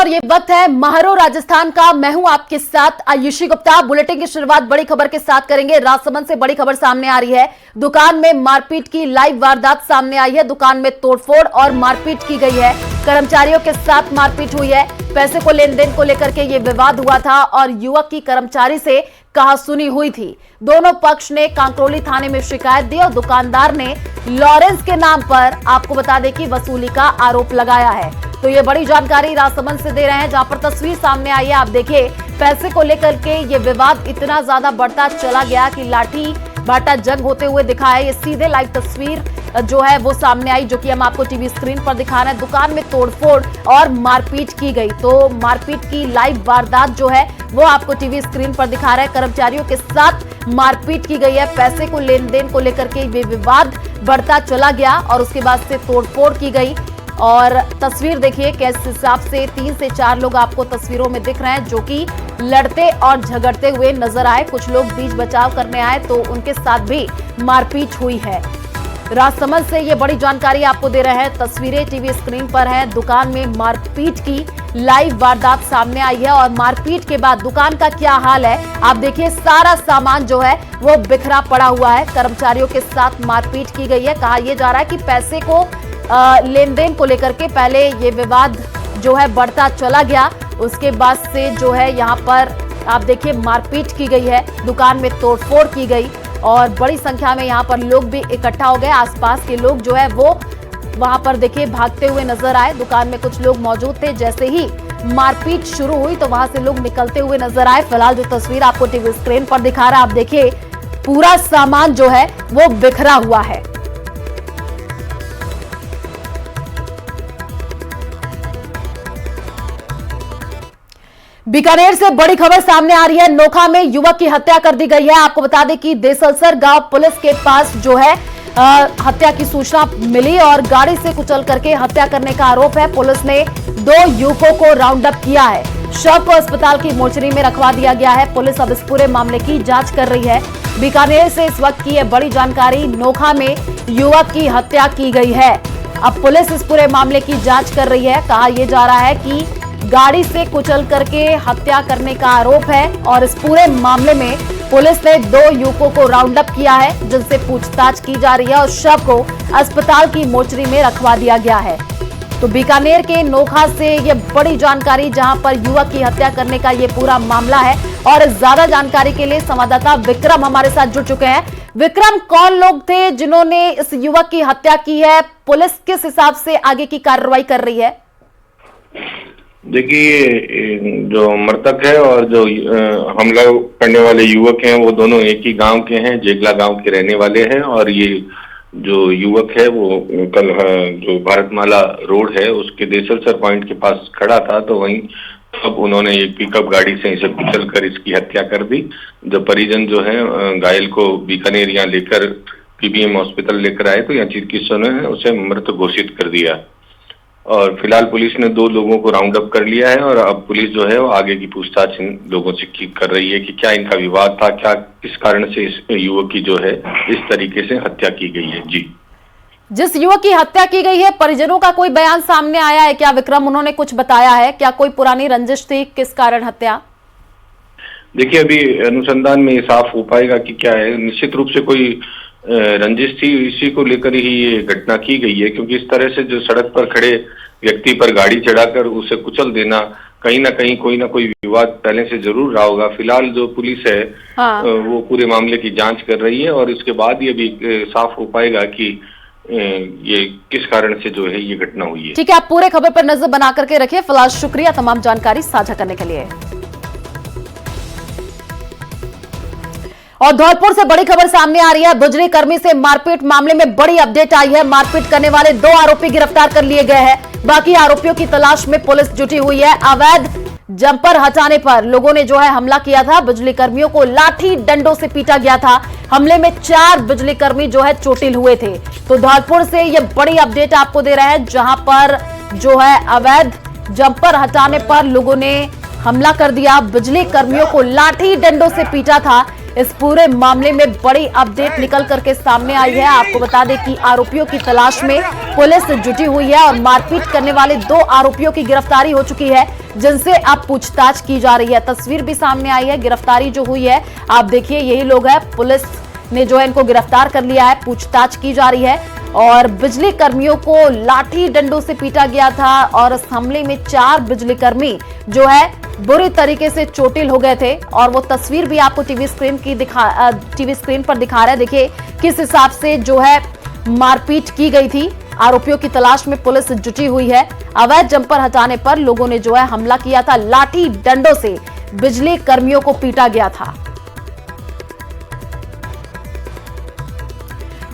और ये वक्त है महारो राजस्थान का। मैं हूं आपके साथ आयुषी गुप्ता। बुलेटिन की शुरुआत बड़ी खबर के साथ करेंगे। राजसमंद से बड़ी खबर सामने आ रही है। दुकान में मारपीट की लाइव वारदात सामने आई है। दुकान में तोड़फोड़ और मारपीट की गई है। कर्मचारियों के साथ मारपीट हुई है। पैसे को लेन देन को लेकर के ये विवाद हुआ था और युवक की कर्मचारी से कहासुनी हुई थी। दोनों पक्ष ने कांकरोली थाने में शिकायत दी और दुकानदार ने लॉरेंस के नाम पर आपको बता दें कि वसूली का आरोप लगाया है। तो ये बड़ी जानकारी राजसमंद से दे रहे हैं, जहां पर तस्वीर सामने आई है। आप देखिए, पैसे को लेकर के ये विवाद इतना ज्यादा बढ़ता चला गया कि लाठी बाटा जंग होते हुए दिखा है। ये सीधे लाइव तस्वीर जो है वो सामने आई, जो कि हम आपको टीवी स्क्रीन पर दिखा रहे हैं। दुकान में तोड़फोड़ और मारपीट की गई। तो मारपीट की लाइव वारदात जो है वो आपको टीवी स्क्रीन पर दिखा रहे हैं। कर्मचारियों के साथ मारपीट की गई है। पैसे को लेन देन को लेकर के ये विवाद बढ़ता चला गया और उसके बाद से तोड़फोड़ की गई। और तस्वीर देखिए किस हिसाब से 3 से 4 लोग आपको तस्वीरों में दिख रहे हैं, जो कि लड़ते और झगड़ते हुए नजर आए। कुछ लोग बीच बचाव करने आए तो उनके साथ भी मारपीट हुई है। राजसमंद से ये बड़ी जानकारी आपको दे रहे हैं। तस्वीरें टीवी स्क्रीन पर हैं। दुकान में मारपीट की लाइव वारदात सामने आई है और मारपीट के बाद दुकान का क्या हाल है आप देखिए। सारा सामान जो है वो बिखरा पड़ा हुआ है। कर्मचारियों के साथ मारपीट की गई है। कहा यह जा रहा है कि पैसे को लेन देन को लेकर के पहले ये विवाद जो है बढ़ता चला गया। उसके बाद से जो है यहाँ पर आप देखिए मारपीट की गई है। दुकान में तोड़फोड़ की गई और बड़ी संख्या में यहाँ पर लोग भी इकट्ठा हो गए। आसपास के लोग जो है वो वहां पर देखिए भागते हुए नजर आए। दुकान में कुछ लोग मौजूद थे। जैसे ही मारपीट शुरू हुई तो वहां से लोग निकलते हुए नजर आए। फिलहाल जो तस्वीर आपको टीवी स्क्रीन पर दिखा रहा है, आप देखिए पूरा सामान जो है वो बिखरा हुआ है। बीकानेर से बड़ी खबर सामने आ रही है। नोखा में युवक की हत्या कर दी गई है। आपको बता दें कि देसलसर गांव पुलिस के पास जो है हत्या की सूचना मिली और गाड़ी से कुचल करके हत्या करने का आरोप है। पुलिस ने 2 युवकों को राउंड अप किया है। शव को अस्पताल की मोर्चरी में रखवा दिया गया है। पुलिस अब इस पूरे मामले की जांच कर रही है। बीकानेर से इस वक्त की यह बड़ी जानकारी। नोखा में युवक की हत्या की गई है। अब पुलिस इस पूरे मामले की जांच कर रही है। कहा यह जा रहा है कि गाड़ी से कुचल करके हत्या करने का आरोप है और इस पूरे मामले में पुलिस ने 2 युवकों को राउंड अप किया है, जिनसे पूछताछ की जा रही है और शव को अस्पताल की मोर्चरी में रखवा दिया गया है। तो बीकानेर के नोखा से ये बड़ी जानकारी, जहां पर युवक की हत्या करने का ये पूरा मामला है। और ज्यादा जानकारी के लिए संवाददाता विक्रम हमारे साथ जुड़ चुके हैं। विक्रम, कौन लोग थे जिन्होंने इस युवक की हत्या की है? पुलिस किस हिसाब से आगे की कार्रवाई कर रही है? देखिए, जो मृतक है और जो हमला करने वाले युवक हैं वो दोनों एक ही गांव के हैं, जेगला गांव के रहने वाले हैं। और ये जो युवक है वो कल जो भारतमाला रोड है उसके देसलसर पॉइंट के पास खड़ा था, तो वहीं अब उन्होंने एक पिकअप गाड़ी से इसे कुचल कर इसकी हत्या कर दी। जब परिजन जो है घायल को बीकानेर यहाँ लेकर पीबीएम हॉस्पिटल लेकर आए तो यहाँ चिकित्सकों ने उसे मृत घोषित कर दिया। और फिलहाल पुलिस ने 2 लोगों को राउंड अप कर लिया है और अब पुलिस जो है वो आगे की पूछताछ इन लोगों से कर रही है कि क्या इनका विवाद था, क्या किस कारण से इस युवक की जो है इस तरीके से हत्या की गई है। जी, जिस युवक की हत्या की गई है, परिजनों का कोई बयान सामने आया है क्या विक्रम? उन्होंने कुछ बताया है क्या? कोई पुरानी रंजिश थी? किस कारण हत्या? देखिए, अभी अनुसंधान में साफ हो पाएगा कि क्या है। निश्चित रूप से कोई रंजिश थी, इसी को लेकर ही ये घटना की गई है, क्योंकि इस तरह से जो सड़क पर खड़े व्यक्ति पर गाड़ी चढ़ाकर उसे कुचल देना, कहीं ना कहीं कोई ना कोई विवाद पहले से जरूर रहा होगा। फिलहाल जो पुलिस है वो पूरे मामले की जांच कर रही है और इसके बाद ये भी साफ हो पाएगा कि ये किस कारण से जो है ये घटना हुई है। ठीक है, आप पूरे खबर पर नजर बना करके रखिए। फिलहाल शुक्रिया तमाम जानकारी साझा करने के लिए। और धौलपुर से बड़ी खबर सामने आ रही है। बिजली कर्मी से मारपीट मामले में बड़ी अपडेट आई है। मारपीट करने वाले 2 आरोपी गिरफ्तार कर लिए गए हैं। बाकी आरोपियों की तलाश में पुलिस जुटी हुई है। अवैध जंपर हटाने पर लोगों ने जो है हमला किया था। बिजली कर्मियों को लाठी डंडों से पीटा गया था। हमले में 4 बिजली कर्मी जो है चोटिल हुए थे। तो धौलपुर से ये बड़ी अपडेट आपको दे रहे हैं, जहां पर जो है अवैध जंपर हटाने पर लोगों ने हमला कर दिया। बिजली कर्मियों को लाठी डंडों से पीटा था। इस पूरे मामले में बड़ी अपडेट निकल करके सामने आई है। आपको बता दें कि आरोपियों की तलाश में पुलिस जुटी हुई है और मारपीट करने वाले 2 आरोपियों की गिरफ्तारी हो चुकी है। जिनसे अब पूछताछ की जा रही है। तस्वीर भी सामने आई है, गिरफ्तारी जो हुई है आप देखिए, यही लोग हैं। पुलिस ने जो है इनको गिरफ्तार कर लिया है, पूछताछ की जा रही है। और बिजली कर्मियों को लाठी डंडों से पीटा गया था और इस हमले में 4 बिजली कर्मी जो है बुरी तरीके से चोटिल हो गए थे। और वो तस्वीर भी आपको टीवी स्क्रीन पर दिखा रहा है। देखिए किस हिसाब से जो है मारपीट की गई थी। आरोपियों की तलाश में पुलिस जुटी हुई है। अवैध जंपर हटाने पर लोगों ने जो है हमला किया था, लाठी डंडों से बिजली कर्मियों को पीटा गया था।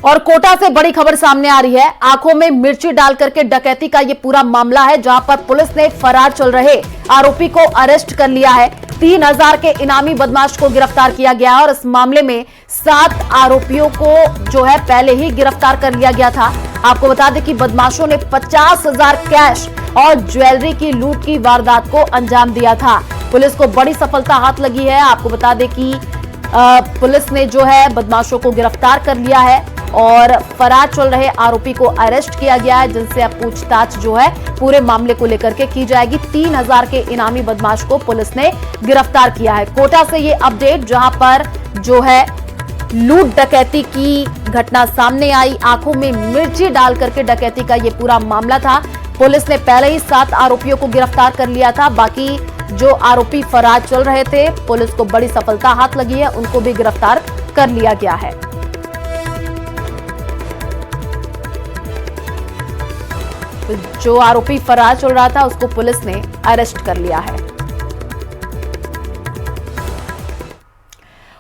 और कोटा से बड़ी खबर सामने आ रही है। आंखों में मिर्ची डाल करके डकैती का ये पूरा मामला है, जहां पर पुलिस ने फरार चल रहे आरोपी को अरेस्ट कर लिया है। 3000 के इनामी बदमाश को गिरफ्तार किया गया है और इस मामले में 7 आरोपियों को जो है पहले ही गिरफ्तार कर लिया गया था। आपको बता दें कि बदमाशों ने 50,000 कैश और ज्वेलरी की लूट की वारदात को अंजाम दिया था। पुलिस को बड़ी सफलता हाथ लगी है। आपको बता दें कि पुलिस ने जो है बदमाशों को गिरफ्तार कर लिया है और फरार चल रहे आरोपी को अरेस्ट किया गया है, जिनसे अब पूछताछ जो है पूरे मामले को लेकर के की जाएगी। 3000 के इनामी बदमाश को पुलिस ने गिरफ्तार किया है। कोटा से ये अपडेट, जहां पर जो है लूट डकैती की घटना सामने आई। आंखों में मिर्ची डाल करके डकैती का ये पूरा मामला था। पुलिस ने पहले ही 7 आरोपियों को गिरफ्तार कर लिया था। बाकी जो आरोपी फरार चल रहे थे, पुलिस को बड़ी सफलता हाथ लगी है, उनको भी गिरफ्तार कर लिया गया है। जो आरोपी फरार चल रहा था उसको पुलिस ने अरेस्ट कर लिया है।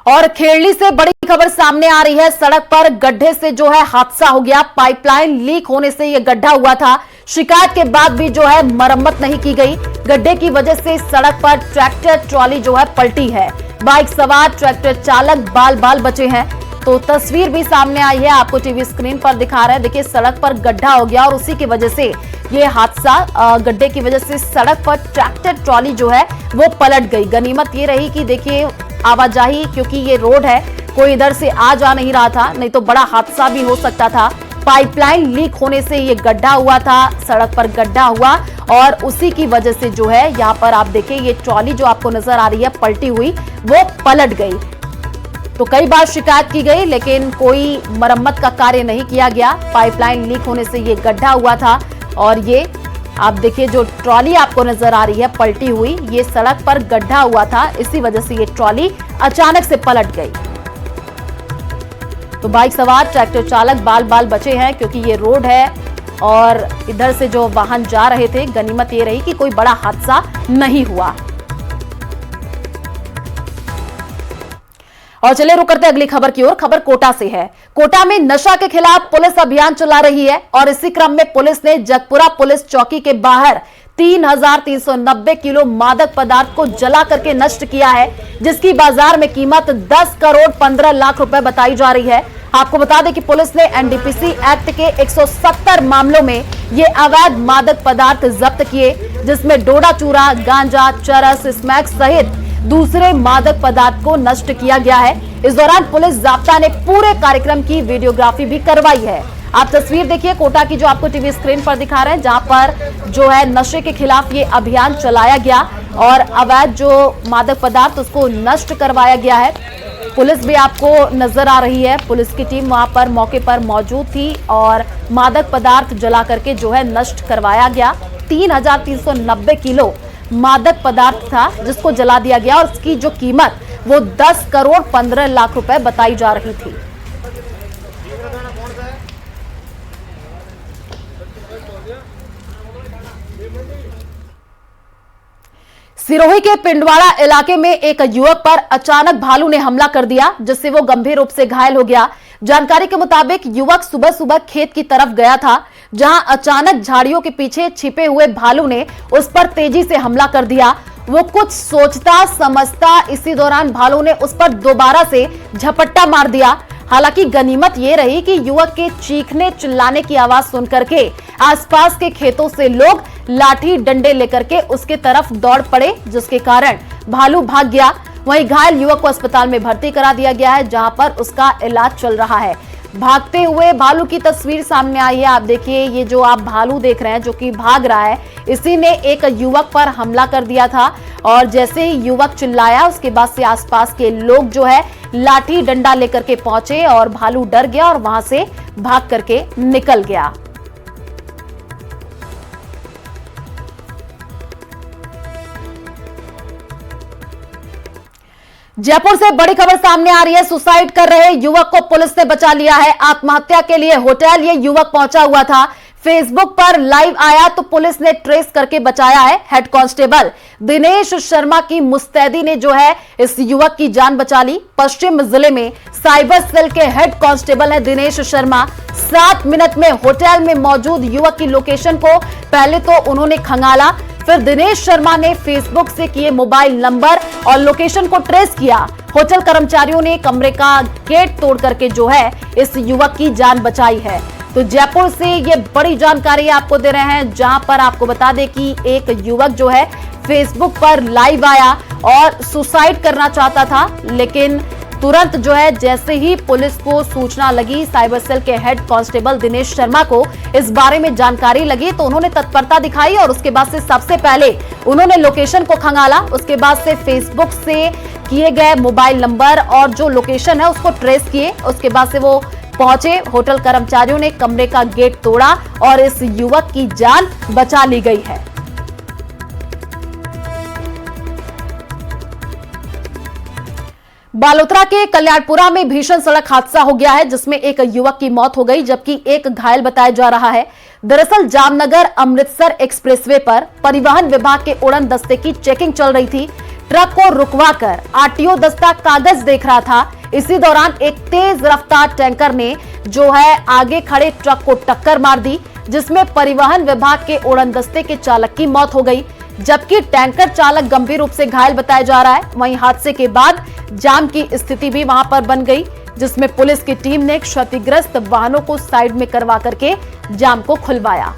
और खेड़ली से बड़ी खबर सामने आ रही है। सड़क पर गड्ढे से जो है हादसा हो गया। पाइपलाइन लीक होने से यह गड्ढा हुआ था। शिकायत के बाद भी जो है मरम्मत नहीं की गई। गड्ढे की वजह से सड़क पर ट्रैक्टर ट्रॉली जो है पलटी है। बाइक सवार ट्रैक्टर चालक बाल बाल बचे हैं। तो तस्वीर भी सामने आई है, आपको टीवी स्क्रीन पर दिखा रहा है। देखिए सड़क पर गड्ढा हो गया और उसी की वजह से ये हादसा, गड्ढे की वजह से सड़क पर ट्रैक्टर ट्रॉली जो है वो पलट गई। गनीमत ये रही कि देखिए आवाजाही, क्योंकि ये रोड है, कोई इधर से आ जा नहीं रहा था, नहीं तो बड़ा हादसा भी हो सकता था। पाइपलाइन लीक होने से ये गड्ढा हुआ था, सड़क पर गड्ढा हुआ और उसी की वजह से जो है यहाँ पर आप देखें ये ट्रॉली जो आपको नजर आ रही है पलटी हुई, वो पलट गई। तो कई बार शिकायत की गई लेकिन कोई मरम्मत का कार्य नहीं किया गया। पाइपलाइन लीक होने से ये गड्ढा हुआ था और ये आप देखिए जो ट्रॉली आपको नजर आ रही है पलटी हुई, ये सड़क पर गड्ढा हुआ था, इसी वजह से ये ट्रॉली अचानक से पलट गई। तो बाइक सवार ट्रैक्टर चालक बाल बाल बचे हैं, क्योंकि ये रोड है और इधर से जो वाहन जा रहे थे। गनीमत ये रही कि कोई बड़ा हादसा नहीं हुआ। और चलिए रुक करते अगली खबर की ओर। खबर कोटा से है। कोटा में नशा के खिलाफ पुलिस अभियान चला रही है और इसी क्रम में पुलिस ने जगपुरा पुलिस चौकी के बाहर 3390 किलो मादक पदार्थ को जला करके नष्ट किया है, जिसकी बाजार में कीमत 10 करोड़ 15 लाख रुपए बताई जा रही है। आपको बता दें कि पुलिस ने एनडीपीसी एक्ट के 170 मामलों में ये अवैध मादक पदार्थ जब्त किए, जिसमें डोडा चूरा, गांजा, चरस, स्मैक सहित दूसरे मादक पदार्थ को नष्ट किया गया है। इस दौरान पुलिस जाब्ता ने पूरे कार्यक्रम की वीडियोग्राफी भी करवाई है। आप तस्वीर देखिए कोटा की जो आपको टीवी स्क्रीन पर दिखा रहे हैं, जहां पर जो है नशे के खिलाफ ये अभियान चलाया गया और अवैध जो मादक पदार्थ उसको नष्ट करवाया गया है। पुलिस भी आपको नजर आ रही है, पुलिस की टीम वहां पर मौके पर मौजूद थी और मादक पदार्थ जला करके जो है नष्ट करवाया गया। 3390 किलो मादक पदार्थ था जिसको जला दिया गया और उसकी जो कीमत वो 10 करोड़ 15 लाख रुपए बताई जा रही थी। सिरोही के पिंडवाड़ा इलाके में एक युवक पर अचानक भालू ने हमला कर दिया, जिससे वो गंभीर रूप से घायल हो गया। जानकारी के मुताबिक युवक सुबह सुबह खेत की तरफ गया था, जहां अचानक झाड़ियों के पीछे छिपे हुए भालू ने उस पर तेजी से हमला कर दिया। वो कुछ सोचता समझता इसी दौरान भालू ने उस पर दोबारा से झपट्टा मार दिया। हालांकि गनीमत ये रही कि युवक के चीखने चिल्लाने की आवाज सुनकर के आसपास के खेतों से लोग लाठी डंडे लेकर के उसके तरफ दौड़ पड़े, जिसके कारण भालू भाग गया। वहीं घायल युवक को अस्पताल में भर्ती करा दिया गया है, जहां पर उसका इलाज चल रहा है। भागते हुए भालू की तस्वीर सामने आई है। आप देखिए, ये जो आप भालू देख रहे हैं जो कि भाग रहा है, इसी ने एक युवक पर हमला कर दिया था और जैसे ही युवक चिल्लाया उसके बाद से आसपास के लोग जो है लाठी डंडा लेकर के पहुंचे और भालू डर गया और वहां से भाग करके निकल गया। जयपुर से बड़ी खबर सामने आ रही है। सुसाइड कर रहे युवक को पुलिस ने बचा लिया है। आत्महत्या के लिए होटल ये युवक पहुंचा हुआ था, फेसबुक पर लाइव आया तो पुलिस ने ट्रेस करके बचाया है। हेड कांस्टेबल दिनेश शर्मा की मुस्तैदी ने जो है इस युवक की जान बचा ली। पश्चिम जिले में साइबर सेल के हेड कांस्टेबल है दिनेश शर्मा। 7 मिनट में होटल में मौजूद युवक की लोकेशन को पहले तो उन्होंने खंगाला, फिर दिनेश शर्मा ने फेसबुक से किए मोबाइल नंबर और लोकेशन को ट्रेस किया। होटल कर्मचारियों ने कमरे का गेट तोड़ करके जो है इस युवक की जान बचाई है। तो जयपुर से ये बड़ी जानकारी आपको दे रहे हैं, जहां पर आपको बता दें कि एक युवक जो है फेसबुक पर लाइव आया और सुसाइड करना चाहता था, लेकिन तुरंत जो है जैसे ही पुलिस को सूचना लगी, साइबर सेल के हेड कांस्टेबल दिनेश शर्मा को इस बारे में जानकारी लगी तो उन्होंने तत्परता दिखाई और उसके बाद से सबसे पहले उन्होंने लोकेशन को खंगाला। उसके बाद से फेसबुक से किए गए मोबाइल नंबर और जो लोकेशन है उसको ट्रेस किए। उसके बाद से वो पहुंचे, होटल कर्मचारियों ने कमरे का गेट तोड़ा और इस युवक की जान बचा ली गई है। बालोतरा के कल्याणपुरा में भीषण सड़क हादसा हो गया है, जिसमें एक युवक की मौत हो गई जबकि एक घायल बताया जा रहा है। दरअसल जामनगर अमृतसर एक्सप्रेसवे पर परिवहन विभाग के उड़न दस्ते की चेकिंग चल रही थी। ट्रक को रुकवाकर आरटीओ दस्ता कागज देख रहा था। इसी दौरान एक तेज रफ्तार टैंकर ने जो है आगे खड़े ट्रक को टक्कर मार दी, जिसमें परिवहन विभाग के उड़न दस्ते के चालक की मौत हो गई, जबकि टैंकर चालक गंभीर रूप से घायल बताया जा रहा है। वहीं हादसे के बाद जाम की स्थिति भी वहां पर बन गई, जिसमें पुलिस की टीम ने क्षतिग्रस्त वाहनों को साइड में करवा करके जाम को खुलवाया।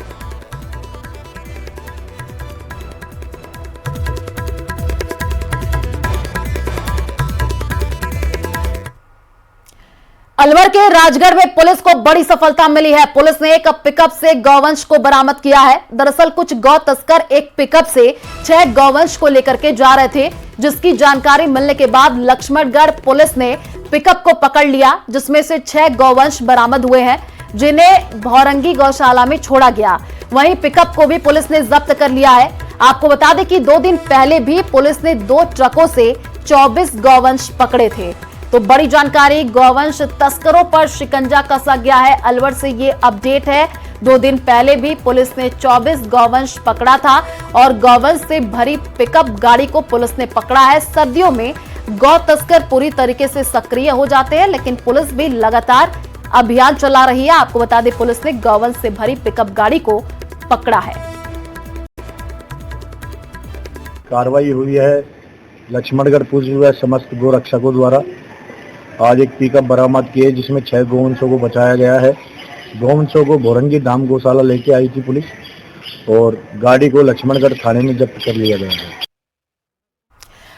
अलवर के राजगढ़ में पुलिस को बड़ी सफलता मिली है। पुलिस ने एक पिकअप से गौवंश को बरामद किया है। दरअसल कुछ गौ तस्कर एक पिकअप से 6 गौवंश को लेकर के जा रहे थे, जिसकी जानकारी मिलने के बाद लक्ष्मणगढ़ पुलिस ने पिकअप को पकड़ लिया, जिसमें से 6 गौवंश बरामद हुए हैं, जिन्हें भौरंगी गौशाला में छोड़ा गया। वहीं पिकअप को भी पुलिस ने जब्त कर लिया है। आपको बता दें कि 2 दिन पहले भी पुलिस ने 2 ट्रकों से 24 गौवंश पकड़े थे। तो बड़ी जानकारी, गौवंश तस्करों पर शिकंजा कसा गया है। अलवर से ये अपडेट है। 2 दिन पहले भी पुलिस ने 24 गौवंश पकड़ा था और गौवंश से भरी पिकअप गाड़ी को पुलिस ने पकड़ा है। सर्दियों में गौ तस्कर पूरी तरीके से सक्रिय हो जाते हैं, लेकिन पुलिस भी लगातार अभियान चला रही है। आपको बता दें, पुलिस ने गौवंश से भरी पिकअप गाड़ी को पकड़ा है। कार्रवाई हुई है लक्ष्मणगढ़ पुलिस व समस्त गोरक्षकों द्वारा। आज एक पिकअप बरामद की है, जिसमें 6 गौवंशों को बचाया गया है। गौवंशों को भौरंगी धाम गौशाला लेके आई थी पुलिस और गाड़ी को लक्ष्मणगढ़ थाने में जब्त कर लिया गया है।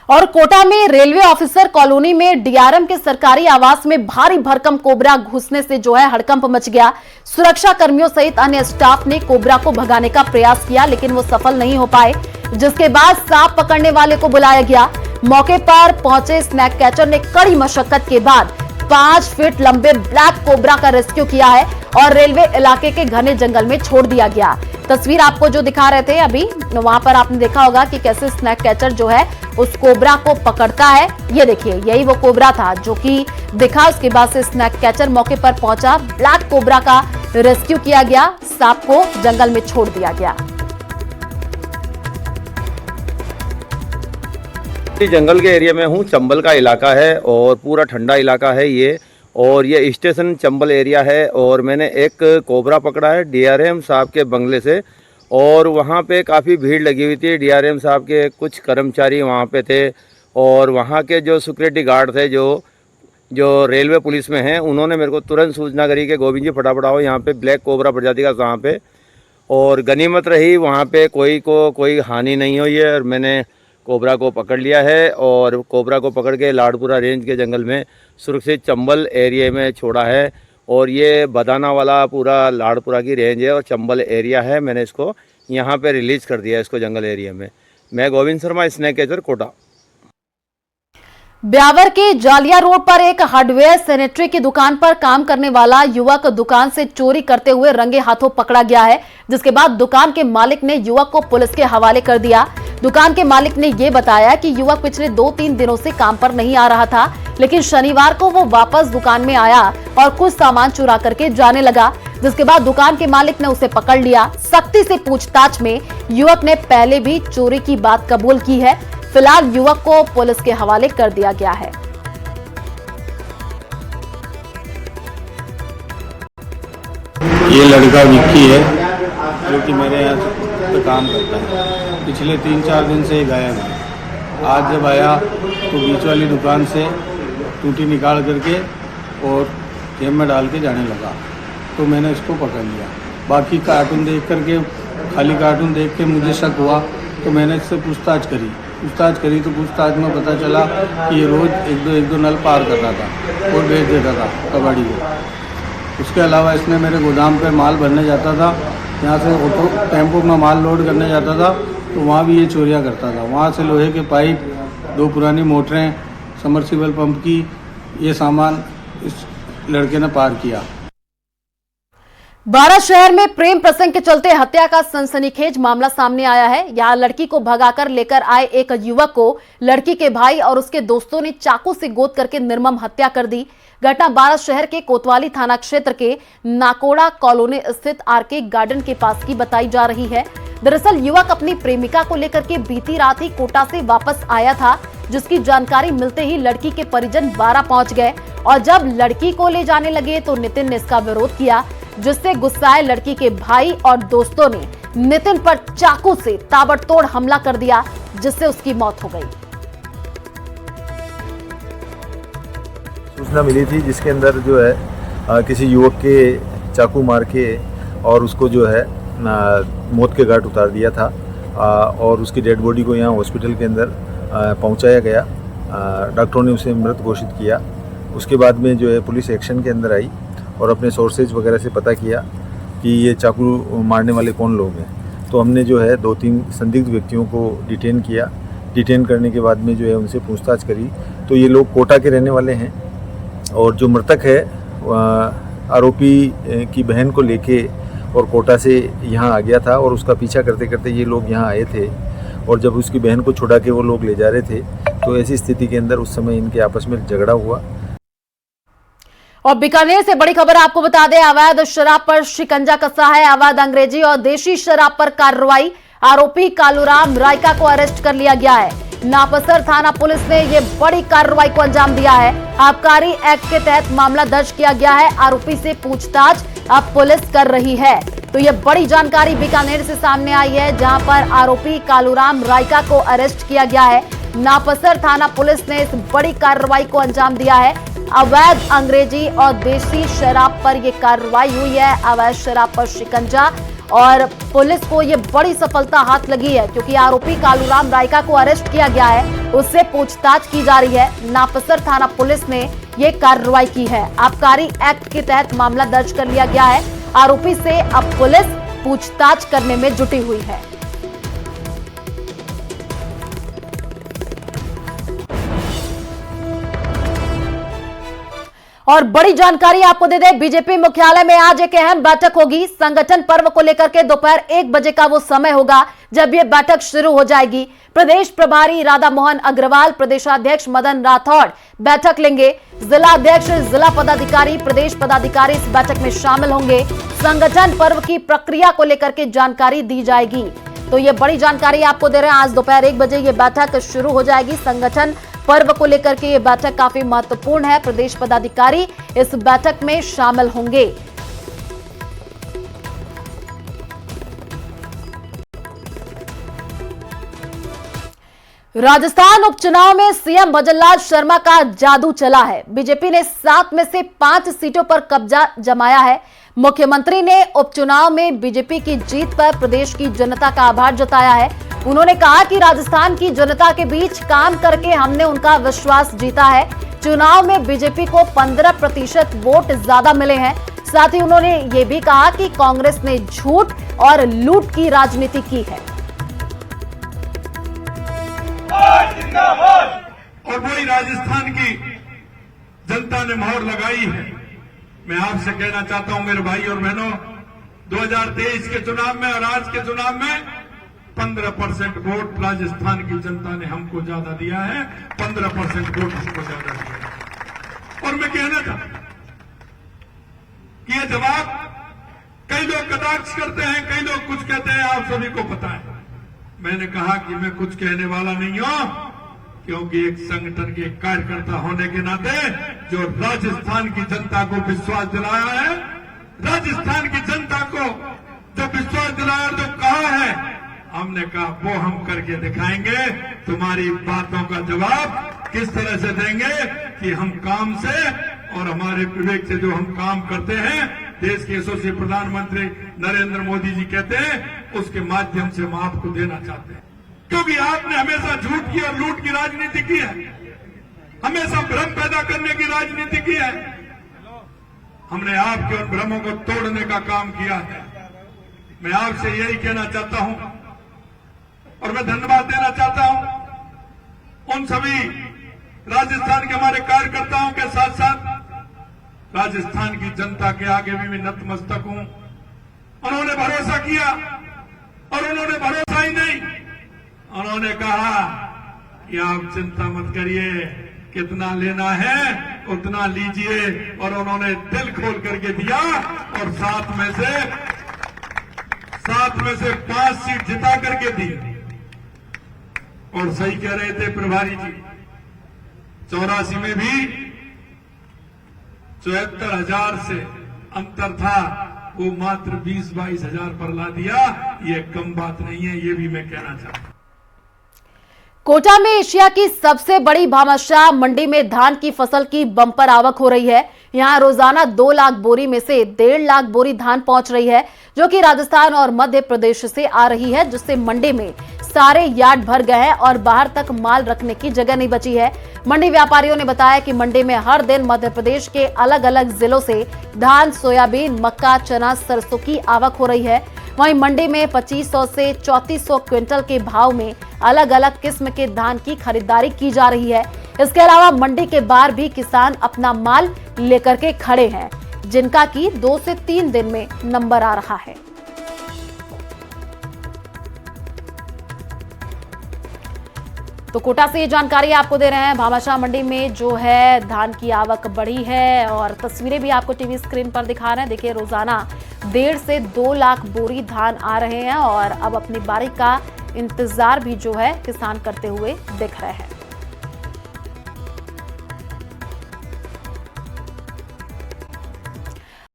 और कोटा में रेलवे ऑफिसर कॉलोनी में डीआरएम के सरकारी आवास में भारी भरकम कोबरा घुसने से जो है हड़कंप मच गया। सुरक्षा कर्मियों सहित अन्य स्टाफ ने कोबरा को भगाने का प्रयास किया, लेकिन वो सफल नहीं हो पाए, जिसके बाद सांप पकड़ने वाले को बुलाया गया। मौके पर पहुंचे स्नैक कैचर ने कड़ी मशक्कत के बाद 5 फीट लंबे ब्लैक कोबरा का रेस्क्यू किया है और रेलवे इलाके के घने जंगल में छोड़ दिया गया। तस्वीर आपको जो दिखा रहे थे अभी, वहां पर आपने देखा होगा कि कैसे स्नैक कैचर जो है उस कोबरा को पकड़ता है। ये देखिए, यही वो कोबरा था जो कि दिखा। उसके बाद से स्नैक कैचर मौके पर पहुंचा, ब्लैक कोबरा का रेस्क्यू किया गया, सांप को जंगल में छोड़ दिया गया। जंगल के एरिया में हूँ। चंबल का इलाका है और पूरा ठंडा इलाका है ये, और ये स्टेशन चंबल एरिया है। और मैंने एक कोबरा पकड़ा है डीआरएम साहब के बंगले से, और वहाँ पे काफ़ी भीड़ लगी हुई थी। डीआरएम साहब के कुछ कर्मचारी वहाँ पे थे और वहाँ के जो सिक्योरिटी गार्ड थे जो रेलवे पुलिस में हैं, उन्होंने मेरे को तुरंत सूचना करी कि गोविंद जी फटाफट आओ, यहाँ पे ब्लैक कोबरा प्रजाति का सांप पे। और गनीमत रही, वहाँ पे कोई हानि नहीं हुई है और मैंने कोबरा को पकड़ लिया है और कोबरा को पकड़ के लाडपुरा रेंज के जंगल में सुरक्षित चंबल एरिया में छोड़ा है। और ये बदाना वाला पूरा लाड़पुरा की रेंज है और चंबल एरिया है। मैंने इसको यहाँ पे रिलीज़ कर दिया इसको जंगल एरिया में। मैं गोविंद शर्मा, स्नेक कैचर, कोटा। ब्यावर के जालिया रोड पर एक हार्डवेयर सैनिटरी की दुकान पर काम करने वाला युवक दुकान से चोरी करते हुए रंगे हाथों पकड़ा गया है, जिसके बाद दुकान के मालिक ने युवक को पुलिस के हवाले कर दिया। दुकान के मालिक ने यह बताया कि युवक पिछले 2-3 दिनों से काम पर नहीं आ रहा था, लेकिन शनिवार को वो वापस दुकान में आया और कुछ सामान चुरा करके जाने लगा, जिसके बाद दुकान के मालिक ने उसे पकड़ लिया। सख्ती से पूछताछ में युवक ने पहले भी चोरी की बात कबूल की है। फिलहाल युवक को पुलिस के हवाले कर दिया गया है। ये लड़का विक्की है जो कि मेरे यहाँ पे काम करता है। पिछले 3-4 दिन से गायब है। आज जब आया तो बीच वाली दुकान से टूटी निकाल करके और जेब में डाल के जाने लगा, तो मैंने इसको पकड़ लिया। बाकी कार्टून देख करके, खाली कार्टून देख के मुझे शक हुआ, तो मैंने इससे पूछताछ करी तो पूछताछ में पता चला कि ये रोज़ एक दो नल पार करता था और बेच देता था कबाड़ी को। उसके अलावा इसने मेरे गोदाम पे माल भरने जाता था, यहाँ से ऑटो टेम्पो में माल लोड करने जाता था, तो वहाँ भी ये चोरियाँ करता था। वहाँ से लोहे के पाइप, 2 पुरानी मोटरें, समरसीबल पंप की, ये सामान इस लड़के ने पार किया। बारां शहर में प्रेम प्रसंग के चलते हत्या का सनसनीखेज मामला सामने आया है। यहां लड़की को भगाकर लेकर आए एक युवक को लड़की के भाई और उसके दोस्तों ने चाकू से गोद करके निर्मम हत्या कर दी। घटना बारां शहर के कोतवाली थाना क्षेत्र के नाकोड़ा कॉलोनी स्थित आरके गार्डन के पास की बताई जा रही है। दरअसल युवक अपनी प्रेमिका को लेकर के बीती रात ही कोटा से वापस आया था, जिसकी जानकारी मिलते ही लड़की के परिजन बारां पहुंच गए और जब लड़की को ले जाने लगे तो नितिन ने इसका विरोध किया, जिससे गुस्साए लड़की के भाई और दोस्तों ने नितिन पर चाकू से ताबड़तोड़ हमला कर दिया, जिससे उसकी मौत हो गई। सूचना मिली थी जिसके अंदर जो है किसी युवक के चाकू मार के और उसको जो है मौत के घाट उतार दिया था और उसकी डेड बॉडी को यहाँ हॉस्पिटल के अंदर पहुँचाया गया। डॉक्टरों ने उसे मृत घोषित किया। उसके बाद में जो है पुलिस एक्शन के अंदर आई और अपने सोर्सेज वगैरह से पता किया कि ये चाकू मारने वाले कौन लोग हैं। तो हमने जो है 2-3 संदिग्ध व्यक्तियों को डिटेन किया। डिटेन करने के बाद में जो है उनसे पूछताछ करी तो ये लोग कोटा के रहने वाले हैं और जो मृतक है आरोपी की बहन को लेके और कोटा से यहाँ आ गया था और उसका पीछा करते करते ये लोग यहाँ आए थे और जब उसकी बहन को छुड़ा के वो लोग ले जा रहे थे तो ऐसी स्थिति के अंदर उस समय इनके आपस में झगड़ा हुआ। और बीकानेर से बड़ी खबर आपको बता दें, अवैध शराब पर शिकंजा कसा है। अवैध अंग्रेजी और देशी शराब पर कार्रवाई। आरोपी कालूराम रायका को अरेस्ट कर लिया गया है। नापसर थाना पुलिस ने यह बड़ी कार्रवाई को अंजाम दिया है। आबकारी एक्ट के तहत मामला दर्ज किया गया है। आरोपी से पूछताछ अब पुलिस कर रही है। तो यह बड़ी जानकारी बीकानेर से सामने आई है, जहां पर आरोपी कालूराम रायका को अरेस्ट किया गया है। नापसर थाना पुलिस ने इस बड़ी कार्रवाई को अंजाम दिया है। अवैध अंग्रेजी और देशी शराब पर यह कार्रवाई हुई है। अवैध शराब पर शिकंजा और पुलिस को यह बड़ी सफलता हाथ लगी है, क्योंकि आरोपी कालूराम रायका को अरेस्ट किया गया है, उससे पूछताछ की जा रही है। नापसर थाना पुलिस ने यह कार्रवाई की है। आबकारी एक्ट के तहत मामला दर्ज कर लिया गया है। आरोपी से अब पुलिस पूछताछ करने में जुटी हुई है। और बड़ी जानकारी आपको दे दें, बीजेपी मुख्यालय में आज एक अहम बैठक होगी। संगठन पर्व को लेकर के दोपहर 1 बजे का वो समय होगा जब ये बैठक शुरू हो जाएगी। प्रदेश प्रभारी राधा मोहन अग्रवाल, प्रदेशाध्यक्ष मदन राठौड़ बैठक लेंगे। जिला अध्यक्ष, जिला पदाधिकारी, प्रदेश पदाधिकारी इस बैठक में शामिल होंगे। संगठन पर्व की प्रक्रिया को लेकर के जानकारी दी जाएगी। तो ये बड़ी जानकारी आपको दे रहे हैं। आज दोपहर 1 बजे ये बैठक शुरू हो जाएगी। संगठन पर्व को लेकर के ये बैठक काफी महत्वपूर्ण है। प्रदेश पदाधिकारी इस बैठक में शामिल होंगे। राजस्थान उपचुनाव में सीएम भजनलाल शर्मा का जादू चला है। बीजेपी ने 7 में से 5 सीटों पर कब्जा जमाया है। मुख्यमंत्री ने उपचुनाव में बीजेपी की जीत पर प्रदेश की जनता का आभार जताया है। उन्होंने कहा कि राजस्थान की जनता के बीच काम करके हमने उनका विश्वास जीता है। चुनाव में बीजेपी को 15% वोट ज्यादा मिले हैं। साथ ही उन्होंने ये भी कहा कि कांग्रेस ने झूठ और लूट की राजनीति की है। और वही राजस्थान की जनता ने मोहर लगाई है। मैं आपसे कहना चाहता हूं मेरे भाई और बहनों, 2023 के चुनाव में और आज के चुनाव में 15% वोट राजस्थान की जनता ने हमको ज्यादा दिया है, 15% वोट हमको ज्यादा दिया है। और मैं कहना चाहता कि ये जवाब कई लोग कटाक्ष करते हैं, कई लोग कुछ कहते हैं, आप सभी को पता है। मैंने कहा कि मैं कुछ कहने वाला नहीं हूं, क्योंकि एक संगठन के कार्यकर्ता होने के नाते जो राजस्थान की जनता को विश्वास दिलाया है, राजस्थान की जनता को जो विश्वास दिलाया, जो कहा है, हमने कहा वो हम करके दिखाएंगे। तुम्हारी बातों का जवाब किस तरह से देंगे कि हम काम से और हमारे विवेक से जो हम काम करते हैं, देश के यशस्वी प्रधानमंत्री नरेंद्र मोदी जी कहते हैं, उसके माध्यम से हम आपको देना चाहते हैं। क्योंकि आपने हमेशा झूठ की और लूट की राजनीति की है, हमेशा भ्रम पैदा करने की राजनीति की है। हमने आपके उन भ्रमों को तोड़ने का काम किया है। मैं आपसे यही कहना चाहता हूं और मैं धन्यवाद देना चाहता हूं उन सभी राजस्थान के हमारे कार्यकर्ताओं के साथ साथ राजस्थान की जनता के आगे भी मैं नतमस्तक हूं। उन्होंने भरोसा किया और उन्होंने भरोसा ही नहीं, उन्होंने कहा कि आप चिंता मत करिए, कितना लेना है उतना लीजिए। और उन्होंने दिल खोल करके दिया और 7 में से 5 सीट जिता करके दी। और सही कह रहे थे प्रभारी जी, 84 में भी 74,000 से अंतर था, वो मात्र 20-22 हजार पर ला दिया। ये कम बात नहीं है, ये भी मैं कहना चाहता हूं। कोटा में एशिया की सबसे बड़ी भामाशाह मंडी में धान की फसल की बंपर आवक हो रही है। यहां रोजाना 2 लाख बोरी में से 1.5 लाख बोरी धान पहुंच रही है, जो कि राजस्थान और मध्य प्रदेश से आ रही है, जिससे मंडी में सारे यार्ड भर गए हैं और बाहर तक माल रखने की जगह नहीं बची है। मंडी व्यापारियों ने बताया कि मंडी में हर दिन मध्य प्रदेश के अलग अलग जिलों से धान, सोयाबीन, मक्का, चना, सरसों की आवक हो रही है। वहीं मंडी में 2500 से 3400 क्विंटल के भाव में अलग अलग किस्म के धान की खरीदारी की जा रही है। इसके अलावा मंडी के बाहर भी किसान अपना माल लेकर के खड़े हैं, जिनका कि 2 से 3 दिन में नंबर आ रहा है। तो कोटा से ये जानकारी आपको दे रहे हैं। भामाशाह मंडी में जो है धान की आवक बढ़ी है और तस्वीरें भी आपको टीवी स्क्रीन पर दिखा रहे हैं। देखिए, रोजाना 1.5 से 2 लाख बोरी धान आ रहे हैं और अब अपनी बारी का इंतजार भी जो है किसान करते हुए दिख रहे हैं।